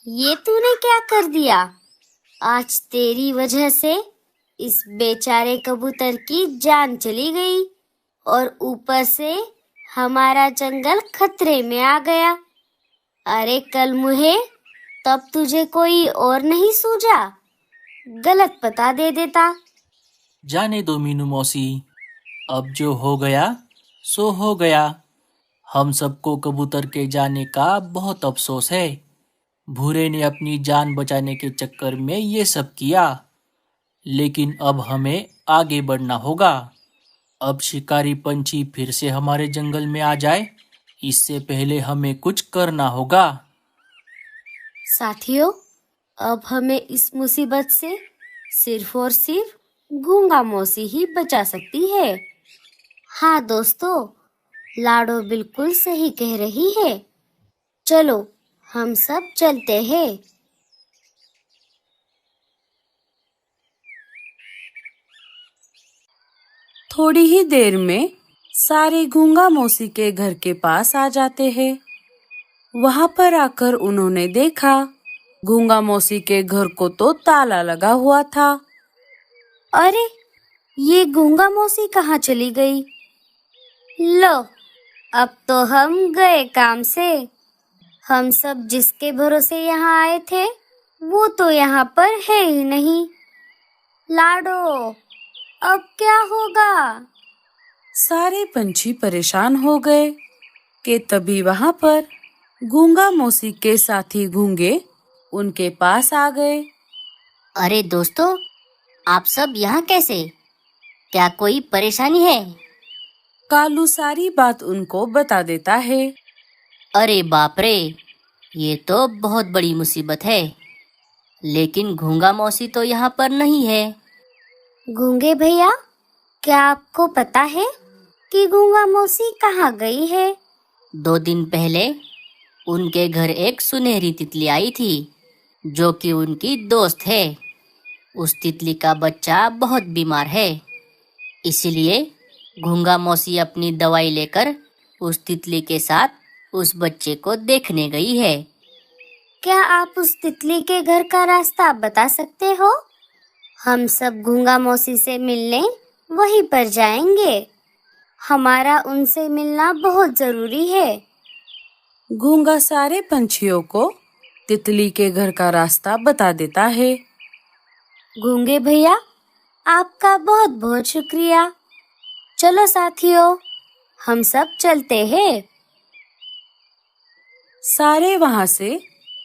ये तूने क्या कर दिया? आज तेरी वजह से इस बेचारे कबूतर की जान चली गई और ऊपर से हमारा जंगल खतरे में आ गया। अरे कल मुहे, तब तुझे कोई और नहीं सूझा? गलत पता दे देता। जाने दो मीनू मौसी, अब जो हो गया सो हो गया। हम सबको कबूतर के जाने का बहुत अफसोस है। भूरे ने अपनी जान बचाने के चक्कर में ये सब किया, लेकिन अब हमें आगे बढ़ना होगा। अब शिकारी पंछी फिर से हमारे जंगल में आ जाए, इससे पहले हमें कुछ करना होगा। साथियों, अब हमें इस मुसीबत से सिर्फ और सिर्फ गूंगा मौसी ही बचा सकती है। हाँ दोस्तों, लाडो बिल्कुल सही कह रही है। चलो हम सब चलते हैं। थोड़ी ही देर में सारे गूंगा मौसी के घर के पास आ जाते हैं। वहां पर आकर उन्होंने देखा गूंगा मौसी के घर को तो ताला लगा हुआ था। अरे, ये गूंगा मौसी कहाँ चली गई? लो, अब तो हम गए काम से। हम सब जिसके भरोसे यहाँ आए थे वो तो यहाँ पर है ही नहीं। लाडो, अब क्या होगा? सारे पंछी परेशान हो गए कि तभी वहां पर गूंगा मौसी के साथी गूंगे उनके पास आ गए। अरे दोस्तों, आप सब यहाँ कैसे? क्या कोई परेशानी है? कालू सारी बात उनको बता देता है। अरे बाप रे, ये तो बहुत बड़ी मुसीबत है। लेकिन घूंगा मौसी तो यहाँ पर नहीं है। गूंगे भैया, क्या आपको पता है कि गूंगा मौसी कहाँ गई है? 2 दिन पहले उनके घर एक सुनहरी तितली आई थी, जो कि उनकी दोस्त है। उस तितली का बच्चा बहुत बीमार है, इसलिए घूंगा मौसी अपनी दवाई लेकर उस तितली के साथ उस बच्चे को देखने गई है। क्या आप उस तितली के घर का रास्ता बता सकते हो? हम सब गूंगा मौसी से मिलने वहीं पर जाएंगे। हमारा उनसे मिलना बहुत जरूरी है। गूंगा सारे पंछियों को तितली के घर का रास्ता बता देता है। गूंगे भैया, आपका बहुत बहुत शुक्रिया। चलो साथियों, हम सब चलते हैं। सारे वहां से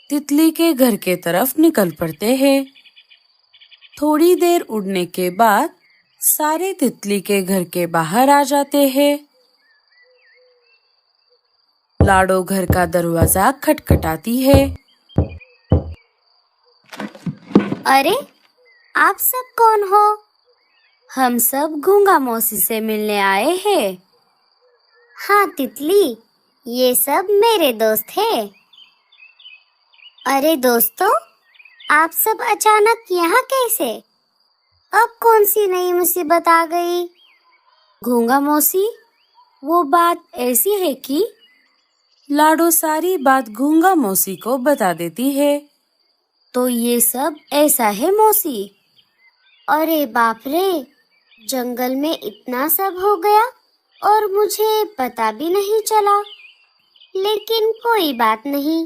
तितली के घर के तरफ निकल पड़ते हैं। थोड़ी देर उड़ने के बाद सारे तितली के घर के बाहर आ जाते हैं। लाडो घर का दरवाजा खटखटाती है। अरे, आप सब कौन हो? हम सब गूंगा मौसी से मिलने आए हैं। हाँ तितली, ये सब मेरे दोस्त हैं। अरे दोस्तों, आप सब अचानक यहाँ कैसे? अब कौन सी नई मुसीबत आ गई? गूंगा मौसी, वो बात ऐसी है कि लाडो सारी बात गूंगा मौसी को बता देती है। तो ये सब ऐसा है मौसी? अरे बाप रे, जंगल में इतना सब हो गया और मुझे पता भी नहीं चला। लेकिन कोई बात नहीं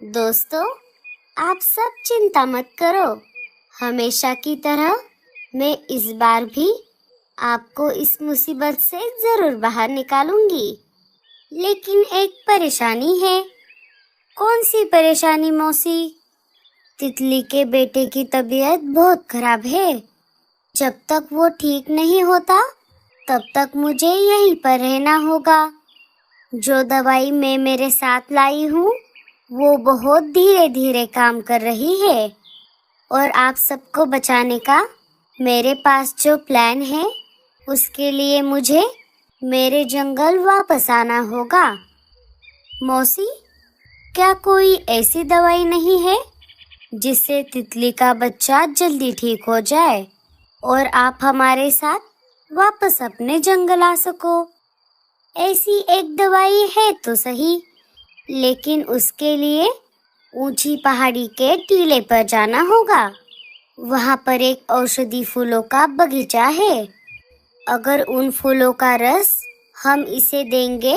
दोस्तों, आप सब चिंता मत करो। हमेशा की तरह मैं इस बार भी आपको इस मुसीबत से जरूर बाहर निकालूंगी। लेकिन एक परेशानी है। कौन सी परेशानी मौसी? तितली के बेटे की तबीयत बहुत खराब है। जब तक वो ठीक नहीं होता तब तक मुझे यहीं पर रहना होगा। जो दवाई मैं मेरे साथ लाई हूँ वो बहुत धीरे धीरे काम कर रही है और आप सबको बचाने का मेरे पास जो प्लान है उसके लिए मुझे मेरे जंगल वापस आना होगा। मौसी, क्या कोई ऐसी दवाई नहीं है जिससे तितली का बच्चा जल्दी ठीक हो जाए और आप हमारे साथ वापस अपने जंगल आ सको? ऐसी एक दवाई है तो सही, लेकिन उसके लिए ऊंची पहाड़ी के टीले पर जाना होगा। वहां पर एक औषधि फूलों का बगीचा है। अगर उन फूलों का रस हम इसे देंगे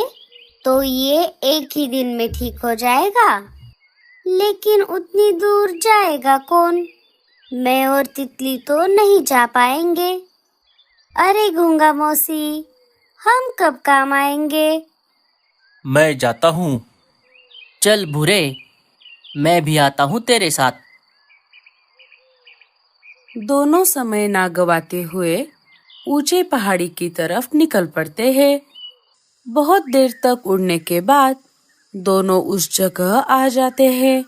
तो ये एक ही दिन में ठीक हो जाएगा। लेकिन उतनी दूर जाएगा कौन? मैं और तितली तो नहीं जा पाएंगे। अरे गूंगा मौसी, हम कब काम आएंगे? मैं जाता हूँ। चल भूरे, मैं भी आता हूँ तेरे साथ। दोनों समय ना गवाते हुए ऊंचे पहाड़ी की तरफ निकल पड़ते हैं। बहुत देर तक उड़ने के बाद दोनों उस जगह आ जाते हैं।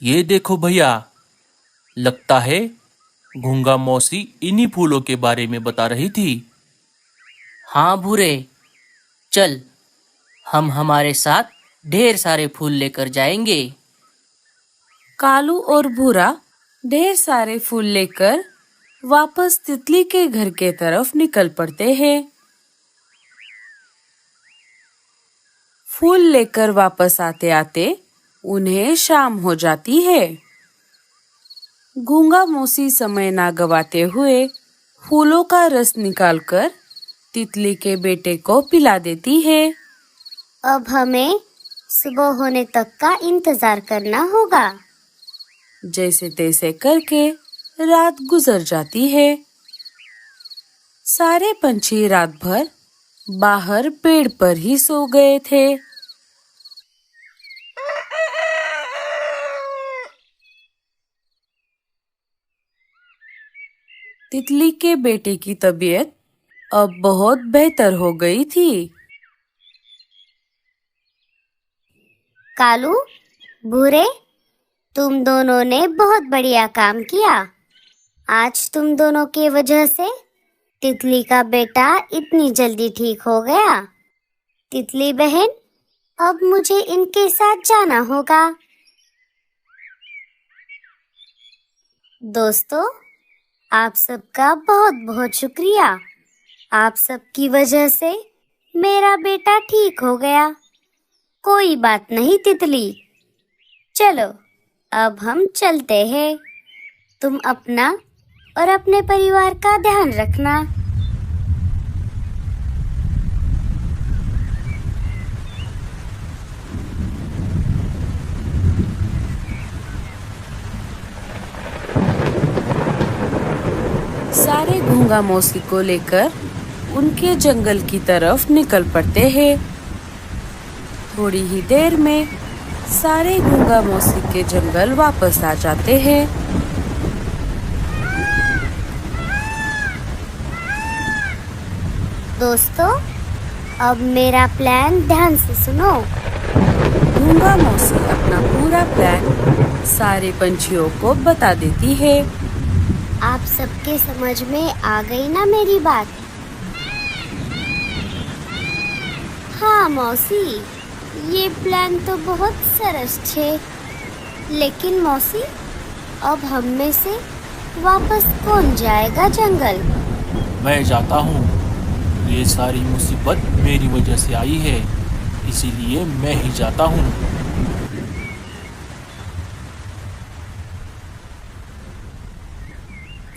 ये देखो भैया, लगता है गूंगा मौसी इन्हीं फूलों के बारे में बता रही थी। हाँ भूरे, चल, हम हमारे साथ ढेर सारे फूल लेकर जाएंगे। कालू और भूरा ढेर सारे फूल लेकर वापस तितली के घर के तरफ निकल पड़ते हैं। फूल लेकर वापस आते आते उन्हें शाम हो जाती है। गूंगा मौसी समय ना गवाते हुए फूलों का रस निकालकर तितली के बेटे को पिला देती है। अब हमें सुबह होने तक का इंतजार करना होगा। जैसे तैसे करके रात गुजर जाती है। सारे पंछी रात भर बाहर पेड़ पर ही सो गए थे। तितली के बेटे की तबीयत अब बहुत बेहतर हो गई थी। कालू, भूरे, तुम दोनों ने बहुत बढ़िया काम किया। आज तुम दोनों की वजह से तितली का बेटा इतनी जल्दी ठीक हो गया। तितली बहन, अब मुझे इनके साथ जाना होगा। दोस्तों, आप सबका बहुत बहुत शुक्रिया। आप सबकी वजह से मेरा बेटा ठीक हो गया। कोई बात नहीं तितली, चलो अब हम चलते हैं। तुम अपना और अपने परिवार का ध्यान रखना। सारे गूंगा मौसी को लेकर उनके जंगल की तरफ निकल पड़ते हैं। थोड़ी ही देर में सारे गूंगा मौसी के जंगल वापस आ जाते हैं। दोस्तों, अब मेरा प्लान ध्यान से सुनो। गूंगा मौसी अपना पूरा प्लान सारे पंछियों को बता देती है। आप सबके समझ में आ गई ना मेरी बात? हाँ मौसी, ये प्लान तो बहुत सरस छे। लेकिन मौसी, अब हम में से वापस कौन जाएगा जंगल? मैं जाता हूँ। ये सारी मुसीबत मेरी वजह से आई है, इसीलिए मैं ही जाता हूँ।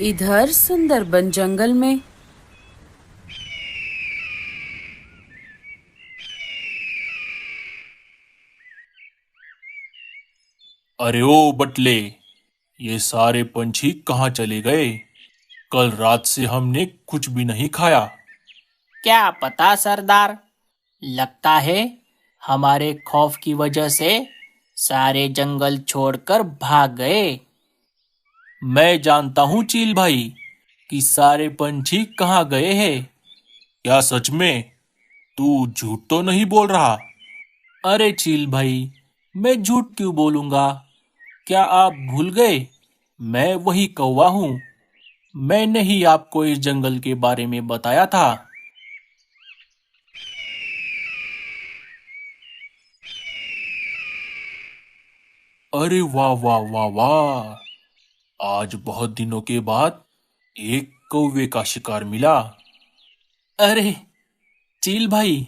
इधर सुंदरबन जंगल में अरे ओ बटले, ये सारे पंछी कहाँ चले गए? कल रात से हमने कुछ भी नहीं खाया। क्या पता सरदार, लगता है हमारे खौफ की वजह से सारे जंगल छोड़कर भाग गए। मैं जानता हूँ चील भाई कि सारे पंछी कहाँ गए हैं। क्या सच में? तू झूठ तो नहीं बोल रहा? अरे चील भाई, मैं झूठ क्यों बोलूँगा? क्या आप भूल गए? मैं वही कौवा हूँ। मैंने ही आपको इस जंगल के बारे में बताया था। अरे वाह वाह वाह वाह! आज बहुत दिनों के बाद एक कौवे का शिकार मिला। अरे चील भाई,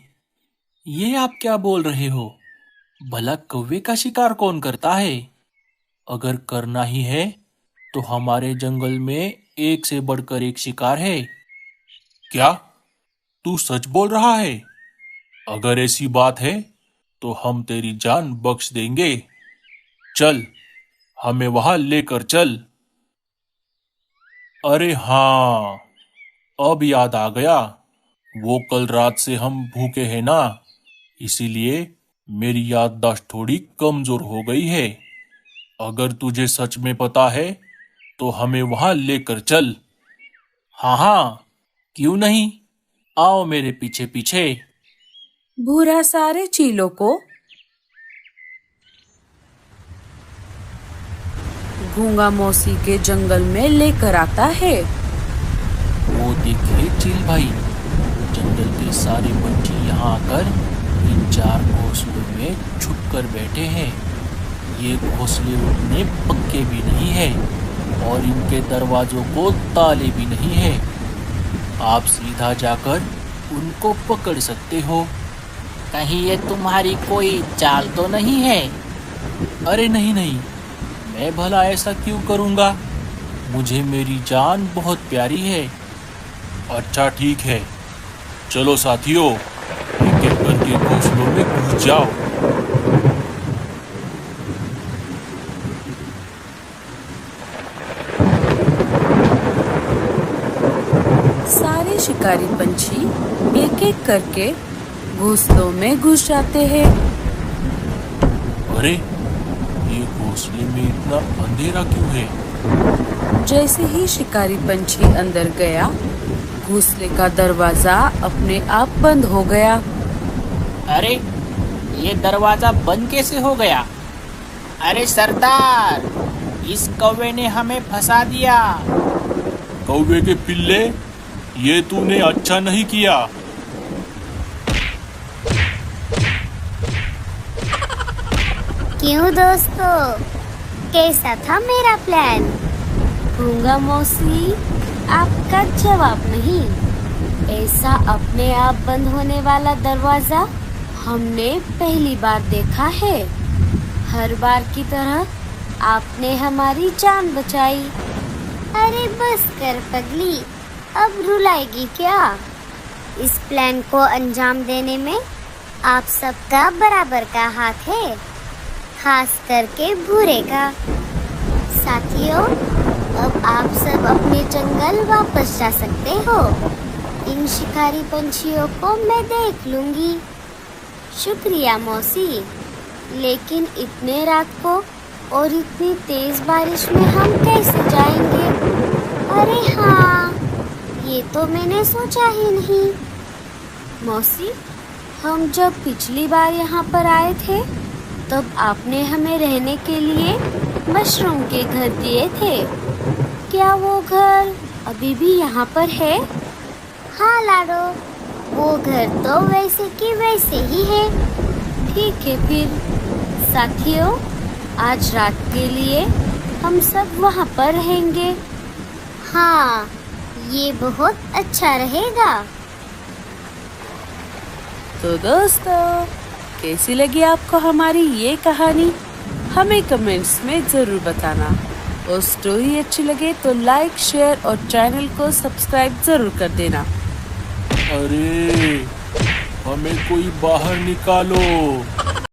ये आप क्या बोल रहे हो? भला कौवे का शिकार कौन करता है? अगर करना ही है तो हमारे जंगल में एक से बढ़कर एक शिकार है। क्या तू सच बोल रहा है? अगर ऐसी बात है तो हम तेरी जान बख्श देंगे। चल, हमें वहां लेकर चल। अरे हाँ, अब याद आ गया। वो कल रात से हम भूखे हैं ना, इसीलिए मेरी याददाश्त थोड़ी कमजोर हो गई है। अगर तुझे सच में पता है तो हमें वहां लेकर चल। हाँ हाँ, क्यों नहीं, आओ मेरे पीछे पीछे। भूरा सारे चीलों को गूंगा मौसी के जंगल में लेकर आता है। वो देखिए चील भाई, जंगल के सारे पंछी यहाँ आकर इन 4 घोंसलों में छुप कर बैठे हैं। ये घोंसले उतने पक्के भी नहीं है और इनके दरवाजों को ताले भी नहीं है। आप सीधा जाकर उनको पकड़ सकते हो। कहीं ये तुम्हारी कोई चाल तो नहीं है? अरे नहीं नहीं, मैं भला ऐसा क्यों करूँगा? मुझे मेरी जान बहुत प्यारी है। अच्छा ठीक है, चलो साथियों, एक एक करके घोंसलों में घुस जाओ। सारे शिकारी पंछी एक एक करके घोंसलों में घुस जाते हैं। अरे, ये घोंसले में इतना अंधेरा क्यों है? जैसे ही शिकारी पंछी अंदर गया, घोंसले का दरवाजा अपने आप बंद हो गया। अरे, ये दरवाजा बंद कैसे हो गया? अरे सरदार, इस कौवे ने हमें फंसा दिया। कौवे के पिल्ले, ये तूने अच्छा नहीं किया। क्यों दोस्तों, कैसा था मेरा प्लान? गूंगा मौसी आपका जवाब नहीं। ऐसा अपने आप बंद होने वाला दरवाजा हमने पहली बार देखा है। हर बार की तरह आपने हमारी जान बचाई। अरे बस कर पगली, अब रुलाएगी क्या? इस प्लान को अंजाम देने में आप सबका बराबर का हाथ है, खास करके भूरे का। साथियों, अब आप सब अपने जंगल वापस जा सकते हो। इन शिकारी पंछियों को मैं देख लूंगी। शुक्रिया मौसी, लेकिन इतने रात को और इतनी तेज बारिश में हम कैसे जाएंगे? अरे हाँ, ये तो मैंने सोचा ही नहीं। मौसी, हम जब पिछली बार यहाँ पर आए थे, तब आपने हमें रहने के लिए मशरूम के घर दिए थे। क्या वो घर अभी भी यहाँ पर है? हाँ लाडो, वो घर तो वैसे की वैसे ही है। ठीक है फिर। साथियों, आज रात के लिए हम सब वहाँ पर रहेंगे। हाँ, ये बहुत अच्छा रहेगा। तो दोस्तों, कैसी लगी आपको हमारी ये कहानी? हमें कमेंट्स में जरूर बताना। और स्टोरी अच्छी लगे तो लाइक, शेयर और चैनल को सब्सक्राइब जरूर कर देना। अरे, हमें कोई बाहर निकालो।